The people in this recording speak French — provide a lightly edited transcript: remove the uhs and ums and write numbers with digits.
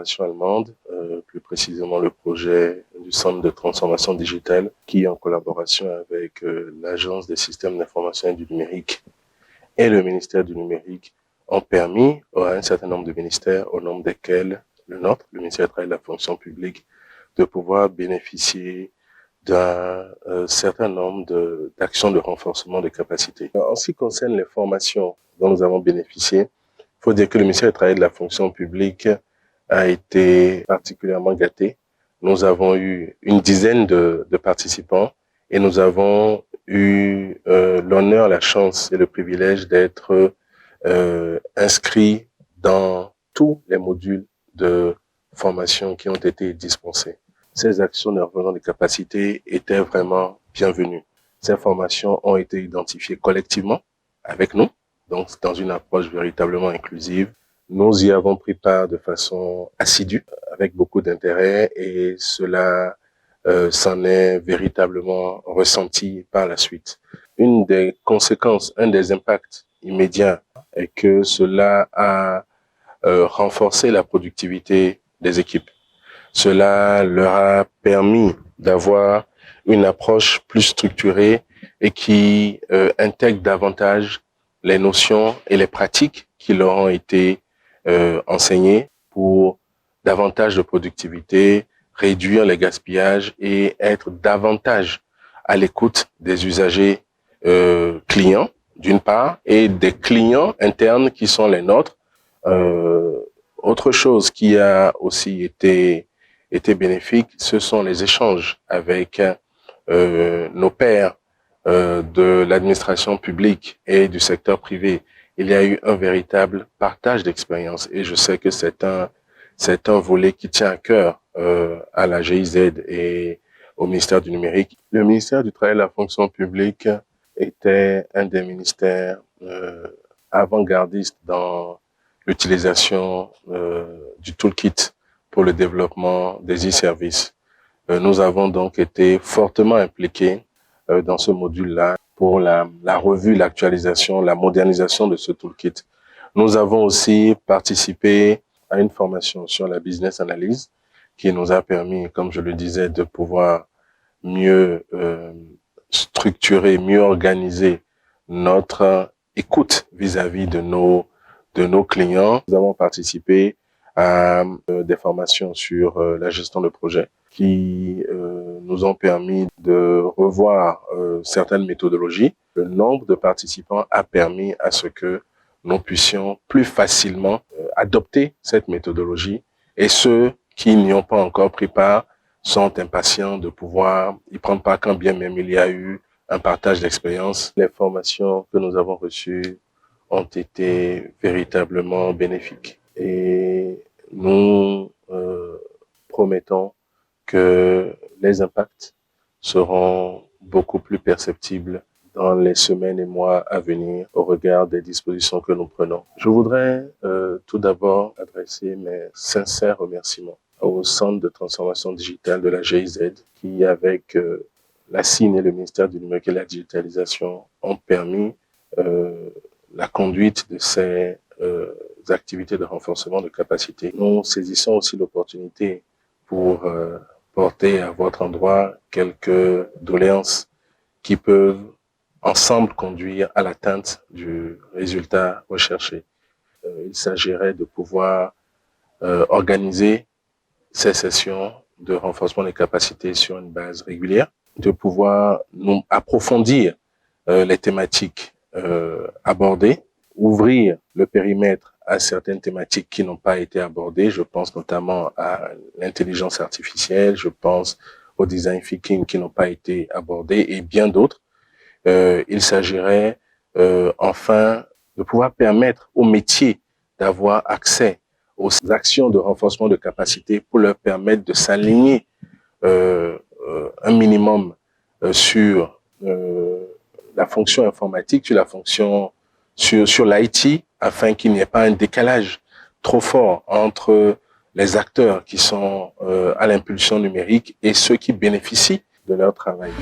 coopération allemande, plus précisément le projet du Centre de transformation digitale, qui en collaboration avec l'Agence des systèmes d'information et du numérique et le ministère du numérique ont permis à un certain nombre de ministères, au nombre desquels le nôtre, le ministère du Travail et de la fonction publique, de pouvoir bénéficier d'un certain nombre d'actions de renforcement des capacités. En ce qui concerne les formations dont nous avons bénéficié, il faut dire que le ministère du Travail et de la fonction publique a été particulièrement gâté. Nous avons eu une dizaine de participants et nous avons eu l'honneur, la chance et le privilège d'être inscrits dans tous les modules de formation qui ont été dispensés. Ces actions de renforcement des capacités étaient vraiment bienvenues. Ces formations ont été identifiées collectivement avec nous, donc dans une approche véritablement inclusive. Nous y avons pris part de façon assidue, avec beaucoup d'intérêt, et cela s'en est véritablement ressenti par la suite. Une des conséquences, un des impacts immédiats est que cela a renforcé la productivité des équipes. Cela leur a permis d'avoir une approche plus structurée et qui intègre davantage les notions et les pratiques qui leur ont été enseignées pour davantage de productivité, réduire les gaspillages et être davantage à l'écoute des usagers clients, d'une part, et des clients internes qui sont les nôtres. Autre chose qui a aussi été bénéfique, ce sont les échanges avec nos pairs de l'administration publique et du secteur privé. Il y a eu un véritable partage d'expérience et je sais que c'est un volet qui tient à cœur à la GIZ et au ministère du numérique. Le ministère du Travail et de la fonction publique était un des ministères avant-gardistes dans l'utilisation du toolkit pour le développement des e-services. Nous avons donc été fortement impliqués dans ce module-là pour la revue, l'actualisation, la modernisation de ce toolkit. Nous avons aussi participé à une formation sur la business analyse qui nous a permis, comme je le disais, de pouvoir mieux structurer, mieux organiser notre écoute vis-à-vis de nos clients. Nous avons participé à des formations sur la gestion de projet qui nous ont permis de revoir certaines méthodologies. Le nombre de participants a permis à ce que nous puissions plus facilement adopter cette méthodologie et ceux qui n'y ont pas encore pris part sont impatients de pouvoir y prendre part quand bien même il y a eu un partage d'expérience. Les formations que nous avons reçues ont été véritablement bénéfiques et nous promettons que les impacts seront beaucoup plus perceptibles dans les semaines et mois à venir au regard des dispositions que nous prenons. Je voudrais tout d'abord adresser mes sincères remerciements au Centre de transformation digitale de la GIZ qui, avec la CIN et le ministère du numérique et de la digitalisation, ont permis la conduite de ces activités de renforcement de capacité. Nous saisissons aussi l'opportunité pour porter à votre endroit quelques doléances qui peuvent ensemble conduire à l'atteinte du résultat recherché. Il s'agirait de pouvoir organiser ces sessions de renforcement des capacités sur une base régulière, de pouvoir nous approfondir les thématiques abordées, ouvrir le périmètre à certaines thématiques qui n'ont pas été abordées. Je pense notamment à l'intelligence artificielle, je pense au design thinking qui n'ont pas été abordés et bien d'autres. Il s'agirait enfin de pouvoir permettre aux métiers d'avoir accès aux actions de renforcement de capacité pour leur permettre de s'aligner un minimum sur la fonction informatique, sur la fonction sur l'IT, afin qu'il n'y ait pas un décalage trop fort entre les acteurs qui sont à l'impulsion numérique et ceux qui bénéficient de leur travail.